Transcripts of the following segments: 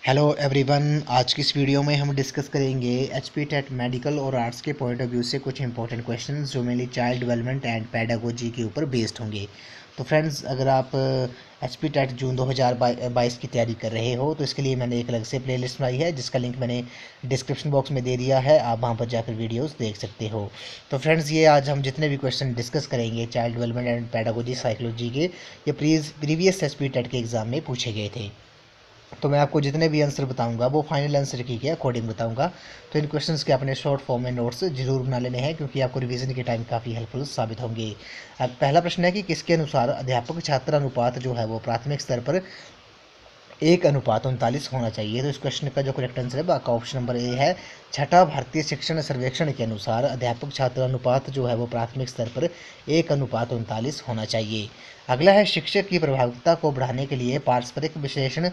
Hello everyone. आज की इस वीडियो में हम डिस्कस करेंगे एचपी टेट मेडिकल और आर्ट्स के पॉइंट ऑफ व्यू से कुछ इंपॉर्टेंट क्वेश्चंस जो mainly child development and pedagogy के ऊपर बेस्ड होंगे। तो फ्रेंड्स, अगर आप एचपी टेट जून 2022 की तैयारी कर रहे हो तो इसके लिए मैंने एक अलग से प्लेलिस्ट बनाई है जिसका लिंक मैंने डिस्क्रिप्शन बॉक्स में दे दिया है, आप वहाँ पर जाकर वीडियोस देख सकते हो। तो फ्रेंड्स, ये आज हम जितने भी क्वेश्चन डिस्कस करेंगे child development and pedagogy psychology के, ये प्रीवियस एचपी टेट के एग्ज़ाम में पूछे गए थे। तो मैं आपको जितने भी आंसर बताऊंगा वो फाइनल आंसर की के अकॉर्डिंग बताऊंगा। तो इन क्वेश्चंस के अपने शॉर्ट फॉर्म में नोट्स जरूर बना लेने हैं क्योंकि आपको रिवीजन के टाइम काफ़ी हेल्पफुल साबित होंगे। अब पहला प्रश्न है कि किसके अनुसार अध्यापक छात्र अनुपात जो है वो प्राथमिक स्तर पर 1:39 होना चाहिए। तो इस क्वेश्चन का जो करेक्ट आंसर है आपका ऑप्शन नंबर ए है। छठा भारतीय शिक्षण सर्वेक्षण के अनुसार अध्यापक छात्र अनुपात जो है वो प्राथमिक स्तर पर 1:39 होना चाहिए। अगला है शिक्षक की प्रभावकता को बढ़ाने के लिए पारस्परिक विश्लेषण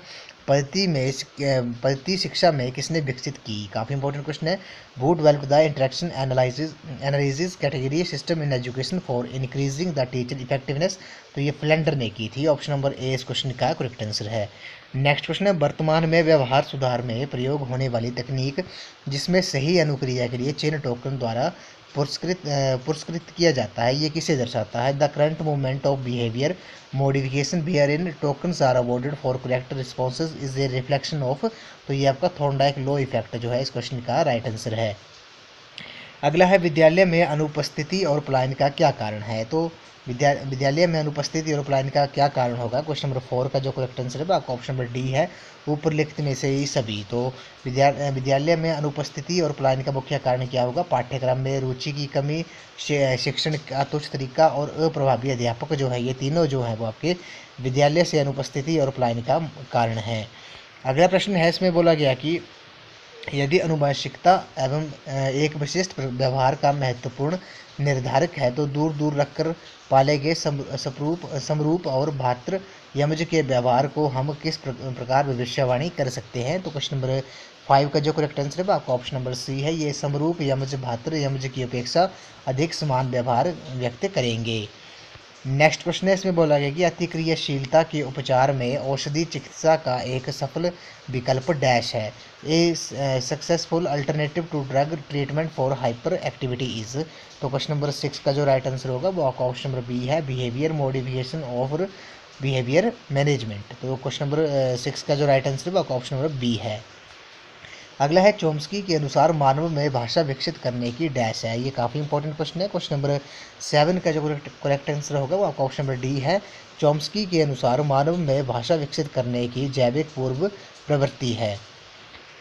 पद्धति शिक्षा में किसने विकसित की। काफ़ी इंपॉर्टेंट क्वेश्चन है। Who developed the interaction analysis category system in education for increasing the teacher effectiveness. तो ये फ्लेंडर ने की थी। ऑप्शन नंबर ए इस क्वेश्चन का करेक्ट आंसर है। नेक्स्ट क्वेश्चन है वर्तमान में व्यवहार सुधार में प्रयोग होने वाली तकनीक जिसमें सही अनुक्रिया के लिए चेन टोकन द्वारा पुरस्कृत किया जाता है, ये किसे दर्शाता है। The current movement of behaviour modification wherein tokens are awarded for correct responses is a reflection of. तो ये आपका थॉर्नडाइक लॉ इफेक्ट जो है इस क्वेश्चन का राइट आंसर है। अगला है विद्यालय में अनुपस्थिति और पलायन का क्या कारण है। तो विद्यालय में अनुपस्थिति और पलायन का क्या कारण होगा। क्वेश्चन नंबर 4 का जो करेक्ट आंसर है आपका ऑप्शन नंबर डी है, ऊपर लिखित में से ही सभी। तो विद्यालय में अनुपस्थिति और पलायन का मुख्य कारण क्या होगा। पाठ्यक्रम में रुचि की कमी, शिक्षण का तुच्छ तरीका और अप्रभावी अध्यापक जो है, ये तीनों जो है वो आपके विद्यालय से अनुपस्थिति और पलायन का कारण है। अगला प्रश्न है, इसमें बोला गया कि यदि अनुवांशिकता एवं एक विशिष्ट व्यवहार का महत्वपूर्ण निर्धारक है तो दूर दूर रखकर पाले गए समरूप और भात्र यमज के व्यवहार को हम किस प्रकार भविष्यवाणी कर सकते हैं। तो क्वेश्चन नंबर 5 का जो करेक्ट आंसर है आपका ऑप्शन नंबर सी है। ये समरूप यमज भात्र यमज की अपेक्षा अधिक समान व्यवहार व्यक्त करेंगे। नेक्स्ट क्वेश्चन है, इसमें बोला गया कि अतिक्रियाशीलता के उपचार में औषधि चिकित्सा का एक सफल विकल्प डैश है। A successful alternative to drug treatment for hyperactivity is. तो क्वेश्चन नंबर 6 का जो राइट आंसर होगा वो आपका ऑप्शन नंबर बी है, behaviour modification of behaviour management. तो क्वेश्चन नंबर 6 का जो राइट आंसर है वो आपका ऑप्शन नंबर बी है। अगला है चोम्स्की के अनुसार मानव में भाषा विकसित करने की डैश है। ये काफ़ी इंपॉर्टेंट क्वेश्चन है। क्वेश्चन नंबर 7 का जो करेक्ट आंसर होगा वो आपका ऑप्शन नंबर डी है। चोम्स्की के अनुसार मानव में भाषा विकसित करने की जैविक पूर्व प्रवृत्ति है।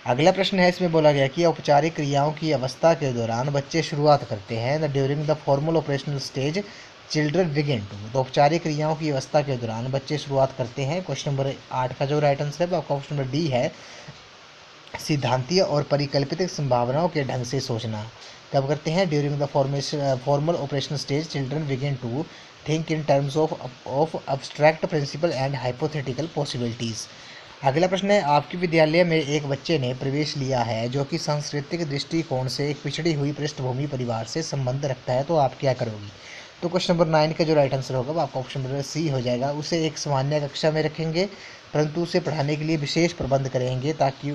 अगला प्रश्न है, इसमें बोला गया कि औपचारिक क्रियाओं की अवस्था के दौरान बच्चे शुरुआत करते हैं। During the formal operational stage children begin to. तो औपचारिक क्रियाओं की अवस्था के दौरान बच्चे शुरुआत करते हैं। क्वेश्चन नंबर 8 का जो राइट आंसर है आपका ऑप्शन नंबर डी है, सिद्धांतीय और परिकल्पित संभावनाओं के ढंग से सोचना। कब करते हैं। During the formal operational stage children begin to think in terms of abstract principle and hypothetical possibilities. अगला प्रश्न है, आपके विद्यालय में एक बच्चे ने प्रवेश लिया है जो कि सांस्कृतिक दृष्टिकोण से एक पिछड़ी हुई पृष्ठभूमि परिवार से संबंध रखता है, तो आप क्या करोगी। तो क्वेश्चन नंबर 9 का जो राइट आंसर होगा वो आपका ऑप्शन नंबर सी हो जाएगा। उसे एक सामान्य कक्षा में रखेंगे परंतु उसे पढ़ाने के लिए विशेष प्रबंध करेंगे ताकि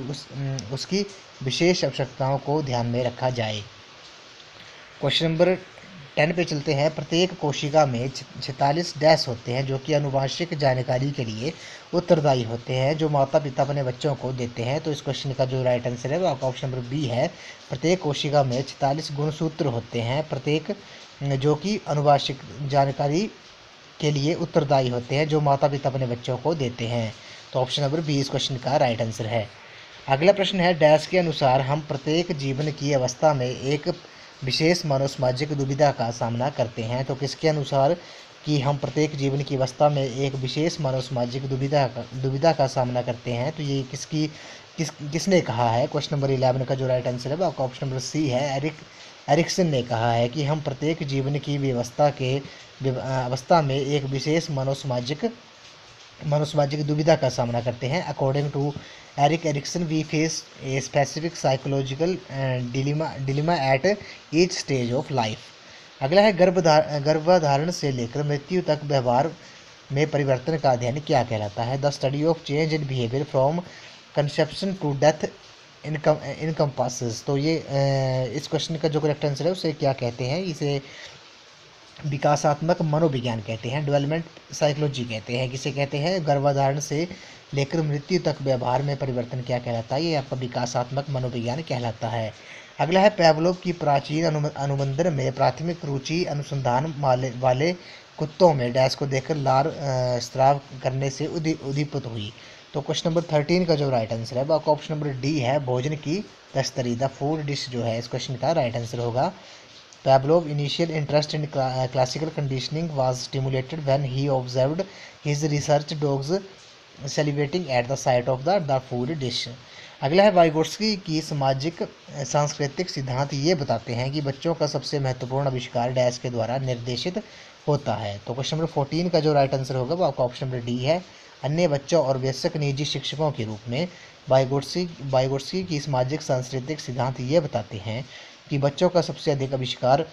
उसकी विशेष आवश्यकताओं को ध्यान में रखा जाए। क्वेश्चन नंबर 10 पे चलते हैं। प्रत्येक कोशिका में 46 डैश होते हैं जो कि आनुवांशिक जानकारी के लिए उत्तरदायी होते हैं जो माता पिता अपने बच्चों को देते हैं। तो इस क्वेश्चन का जो राइट आंसर है वो आपका ऑप्शन नंबर बी है। प्रत्येक कोशिका में 46 गुणसूत्र होते हैं प्रत्येक जो कि आनुवांशिक जानकारी के लिए उत्तरदायी होते हैं जो माता पिता अपने बच्चों को देते हैं। तो ऑप्शन नंबर बी इस क्वेश्चन का राइट आंसर है। अगला प्रश्न है, डैश के अनुसार हम प्रत्येक जीवन की अवस्था में एक विशेष मनोसामाजिक दुविधा का सामना करते हैं। तो किसके अनुसार कि हम प्रत्येक जीवन की अवस्था में एक विशेष मनोसामाजिक दुविधा का सामना करते हैं। तो ये किसने कहा है। क्वेश्चन नंबर 11 का जो राइट आंसर है वो आपका ऑप्शन नंबर सी है। एरिक्सन ने कहा है कि हम प्रत्येक जीवन की अवस्था में एक विशेष मनोसामाजिक दुविधा का सामना करते हैं। According to Erik Erikson we face a specific psychological dilemma at each stage of life. अगला है, गर्भधारण से लेकर मृत्यु तक व्यवहार में परिवर्तन का अध्ययन क्या कहलाता है। The study of change in behaviour from conception to death encompasses. तो ये इस क्वेश्चन का जो करेक्ट आंसर है उसे क्या कहते हैं, इसे विकासात्मक मनोविज्ञान कहते हैं, डेवलपमेंट साइकोलॉजी कहते हैं। किसे कहते हैं, गर्भाधारण से लेकर मृत्यु तक व्यवहार में परिवर्तन क्या कहलाता है, ये आपका विकासात्मक मनोविज्ञान कहलाता है। अगला है पेवलोव की प्राचीन अनुबंधन में प्राथमिक रुचि अनुसंधान वाले कुत्तों में डैश को देखकर लार स्राव करने से उद्दीपित हुई। तो क्वेश्चन नंबर 13 का जो राइट आंसर है वो आपका ऑप्शन नंबर डी है, भोजन की तस्तरी, द फूड डिश जो है इस क्वेश्चन का राइट आंसर होगा। Pavlov's initial interest in classical conditioning was stimulated when he observed his research dogs salivating at the sight of the food dish। अगला है वाइगोट्स्की की सामाजिक सांस्कृतिक सिद्धांत ये बताते हैं कि बच्चों का सबसे महत्वपूर्ण आविष्कार डैश के द्वारा निर्देशित होता है। तो क्वेश्चन नंबर 14 का जो राइट आंसर होगा वो आपका ऑप्शन नंबर डी है, अन्य बच्चों और वयस्क निजी शिक्षकों के रूप में। वाइगोट्स्की की सामाजिक सांस्कृतिक सिद्धांत ये बताते हैं कि बच्चों का सबसे अधिक आविष्कार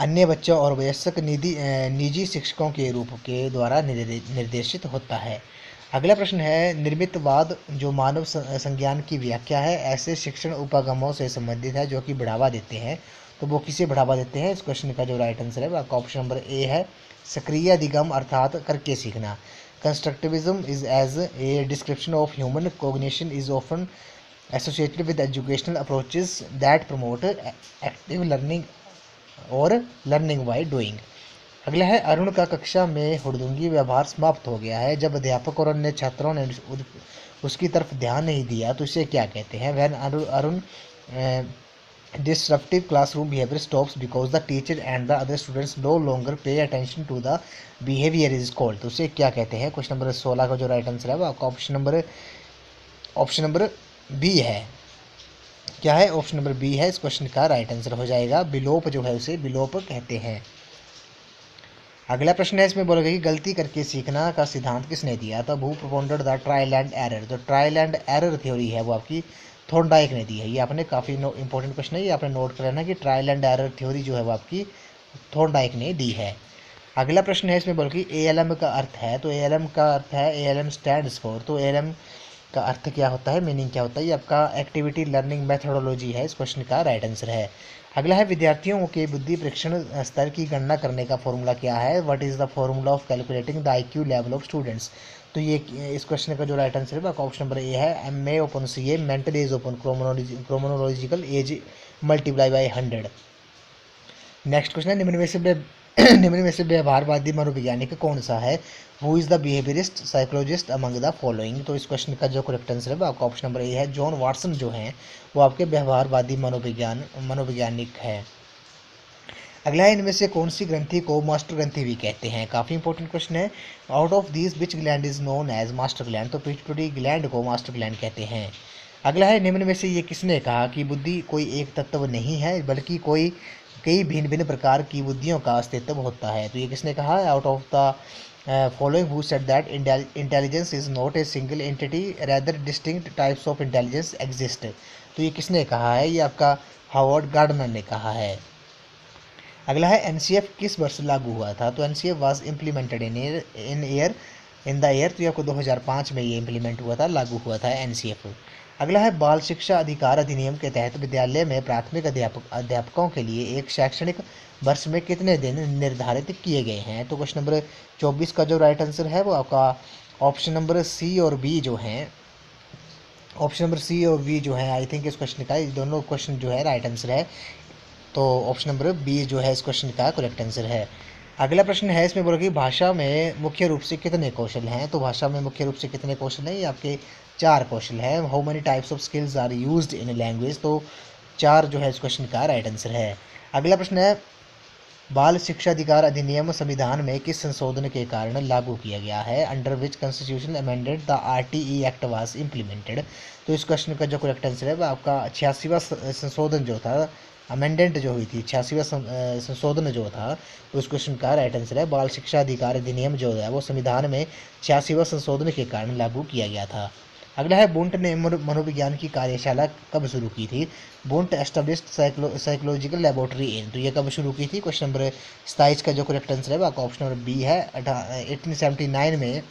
अन्य बच्चों और वयस्क निजी शिक्षकों के रूप के द्वारा निर्देशित होता है। अगला प्रश्न है, निर्मितवाद जो मानव संज्ञान की व्याख्या है ऐसे शिक्षण उपागमों से संबंधित है जो कि बढ़ावा देते हैं। तो वो किसे बढ़ावा देते हैं, इस क्वेश्चन का जो राइट आंसर है आपका ऑप्शन नंबर ए है, सक्रिय अधिगम अर्थात करके सीखना। Constructivism is as a description of human cognition is often associated with educational approaches that promote active learning और learning by doing। अगला है, अरुण का कक्षा में हुड़दंगी व्यवहार समाप्त हो गया है जब अध्यापक और अन्य छात्रों ने उसकी तरफ ध्यान नहीं दिया, तो इसे क्या कहते हैं। when Arun disruptive classroom behavior stops because the teacher and the other students no longer pay attention to the behavior is called। तो उसे क्या कहते हैं। क्वेश्चन नंबर 16 का जो राइट आंसर है वो आपका ऑप्शन नंबर बी है। क्या है, ऑप्शन नंबर बी है इस क्वेश्चन का राइट आंसर हो जाएगा। विलोप जो है उसे विलोप कहते हैं। अगला प्रश्न है, इसमें बोला गया कि गलती करके सीखना का सिद्धांत किसने दिया था। Who proponented the trial and error. तो ट्रायल एंड एरर थ्योरी है वो आपकी थॉर्नडाइक ने दी है। ये आपने काफ़ी इंपॉर्टेंट क्वेश्चन है, ये आपने नोट कर लेना कि ट्रायल एंड एरर थ्योरी जो है वो आपकी थॉर्नडाइक ने दी है। अगला प्रश्न है, इसमें बोला कि ALM का अर्थ है। तो ALM का अर्थ है, ALM स्टैंड्स फॉर। तो ALM का अर्थ क्या होता है, मीनिंग क्या होता है, ये आपका एक्टिविटी लर्निंग मेथोडोलॉजी है इस क्वेश्चन का राइट आंसर है। अगला है, विद्यार्थियों के बुद्धि परीक्षण स्तर की गणना करने का फॉर्मूला क्या है। What is the formula of calculating the IQ level of students. तो ये इस क्वेश्चन का जो राइट आंसर है ऑप्शन नंबर ए है, MA/CA mental age upon chronological age multiply by 100। Next question है, निम्न में से व्यवहारवादी मनोवैज्ञानिक कौन सा है। Who is the behaviourist psychologist among the following. तो इस क्वेश्चन का जो करेक्ट आंसर है आपका ऑप्शन नंबर ए है, जॉन वाटसन जो हैं वो आपके व्यवहारवादी मनोवैज्ञानिक है। अगला है, इनमें से कौन सी ग्रंथि को मास्टर ग्रंथि भी कहते हैं। काफ़ी इंपॉर्टेंट क्वेश्चन है। Out of this which gland is known as master gland. तो पिट्यूटरी ग्लैंड को मास्टर ग्लैंड कहते हैं। अगला है, निम्न में से ये किसने कहा कि बुद्धि कोई एक तत्व नहीं है बल्कि कई भिन्न भिन्न प्रकार की बुद्धियों का अस्तित्व होता है। तो ये किसने कहा है, out of the following who said that intelligence is not a single entity rather distinct types of intelligence exist. तो ये किसने कहा है, ये आपका हावर्ड गार्डनर ने कहा है। अगला है, NCF किस वर्ष लागू हुआ था। तो NCF was implemented in the year. तो ये आपको 2005 में ये इम्प्लीमेंट हुआ था, लागू हुआ था NCF। अगला है, बाल शिक्षा अधिकार अधिनियम के तहत विद्यालय में प्राथमिक अध्यापकों के लिए एक शैक्षणिक वर्ष में कितने दिन निर्धारित किए गए हैं। तो क्वेश्चन नंबर 24 का जो राइट आंसर है वो आपका ऑप्शन नंबर सी और बी जो हैं, ऑप्शन नंबर सी और बी जो है आई थिंक इस क्वेश्चन का, दोनों क्वेश्चन जो है राइट आंसर है। तो ऑप्शन नंबर बी जो है इस क्वेश्चन का करेक्ट आंसर है। अगला प्रश्न है, इसमें बोला कि भाषा में मुख्य रूप से कितने कौशल हैं। तो भाषा में मुख्य रूप से कितने कौशल हैं, ये आपके 4 कौशल हैं। How many types of skills are used in language. तो 4 जो है इस क्वेश्चन का राइट आंसर है। अगला प्रश्न है, बाल शिक्षा अधिकार अधिनियम संविधान में किस संशोधन के कारण लागू किया गया है। Under which constitution amended the RTE act was implemented. तो इस क्वेश्चन का जो करेक्ट आंसर है वो आपका 86वां संशोधन जो था, अमेंडेंट जो हुई थी 86वां संशोधन जो था, उस क्वेश्चन का राइट आंसर है बाल शिक्षा अधिकार अधिनियम जो है वो संविधान में 86वां संशोधन के कारण लागू किया गया था। अगला है, बुंट ने मनोविज्ञान की कार्यशाला कब शुरू की थी। बुंट एस्टेब्लिश्ड साइकोलॉजिकल लेबोरेटरी इन। तो ये कब शुरू की थी। क्वेश्चन नंबर 27 का जो करेक्ट आंसर है आपका ऑप्शन नंबर बी है। 1879 में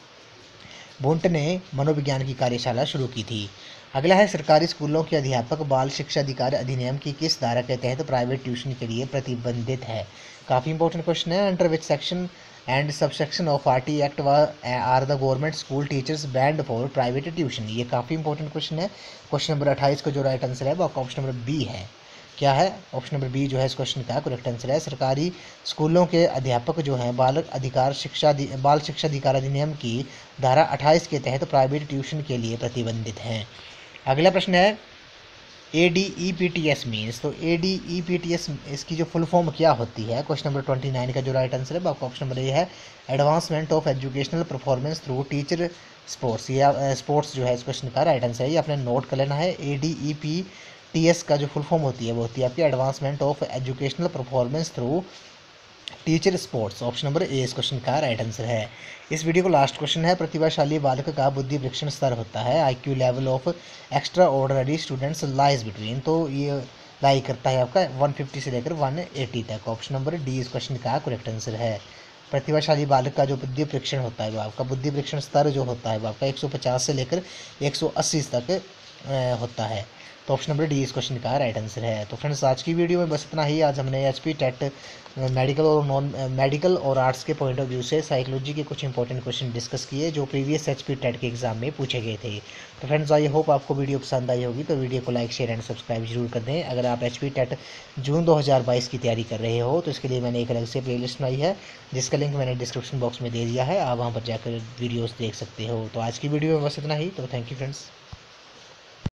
वुंट ने मनोविज्ञान की कार्यशाला शुरू की थी। अगला है, सरकारी स्कूलों के अध्यापक बाल शिक्षा अधिकार अधिनियम की किस धारा के तहत प्राइवेट ट्यूशन के लिए प्रतिबंधित है। काफ़ी इंपॉर्टेंट क्वेश्चन है। Under which section and subsection of RT act are the government school teachers banned for private tuition. ये काफ़ी इंपॉर्टेंट क्वेश्चन है। क्वेश्चन नंबर 28 का जो राइट आंसर है वो आपका ऑप्शन नंबर बी है। क्या है? ऑप्शन नंबर बी जो है इस क्वेश्चन का करेक्ट आंसर है। सरकारी स्कूलों के अध्यापक जो हैं बाल शिक्षा अधिकार अधिनियम की धारा 28 के तहत प्राइवेट ट्यूशन के लिए प्रतिबंधित हैं। अगला प्रश्न है, ADEPTS मीन्स, तो ADEPTS इसकी जो फुल फॉर्म क्या होती है। क्वेश्चन नंबर 29 का जो राइट आंसर है आपका ऑप्शन नंबर ए है, advancement of educational performance through teacher sports. या स्पोर्ट्स जो है इस क्वेश्चन का राइट आंसर है। ये आपने नोट कर लेना है। ADEPTS का जो फुल फॉर्म होती है वो होती है आपकी advancement of educational performance through teacher sports. Option number ए इस क्वेश्चन का राइट आंसर है। इस वीडियो को लास्ट क्वेश्चन है, प्रतिभाशाली बालक का बुद्धि परीक्षण स्तर होता है IQ level of extra ordinary students lies between. तो ये लाई करता है आपका 150 से लेकर 180 तक। ऑप्शन नंबर डी इस क्वेश्चन का करेक्ट आंसर है। प्रतिभाशाली बालक का जो बुद्धि परीक्षण होता है वो आपका बुद्धि परीक्षण स्तर जो होता है वो आपका 150 से लेकर 180 तक होता है। तो ऑप्शन नंबर डी इस क्वेश्चन का राइट आंसर है। तो फ्रेंड्स आज की वीडियो में बस इतना ही। आज हमने HP टेट मेडिकल और नॉन मेडिकल और आर्ट्स के पॉइंट ऑफ व्यू से साइकोलॉजी के कुछ इंपॉर्टेंट क्वेश्चन डिस्कस किए जो प्रीवियस HP टेट के एग्जाम में पूछे गए थे। तो फ्रेंड्स आई होप आपको वीडियो पसंद आई होगी, तो वीडियो को लाइक शेयर एंड सब्सक्राइब जरूर कर दें। अगर आप HP टेट जून 2022 की तैयारी कर रहे हो तो इसके लिए मैंने एक अलग से प्लेलिस्ट बनाई है जिसका लिंक मैंने डिस्क्रिप्शन बॉक्स में दे दिया है, आप वहाँ पर जाकर वीडियोज़ देख सकते हो। तो आज की वीडियो में बस इतना ही। तो थैंक यू फ्रेंड्स।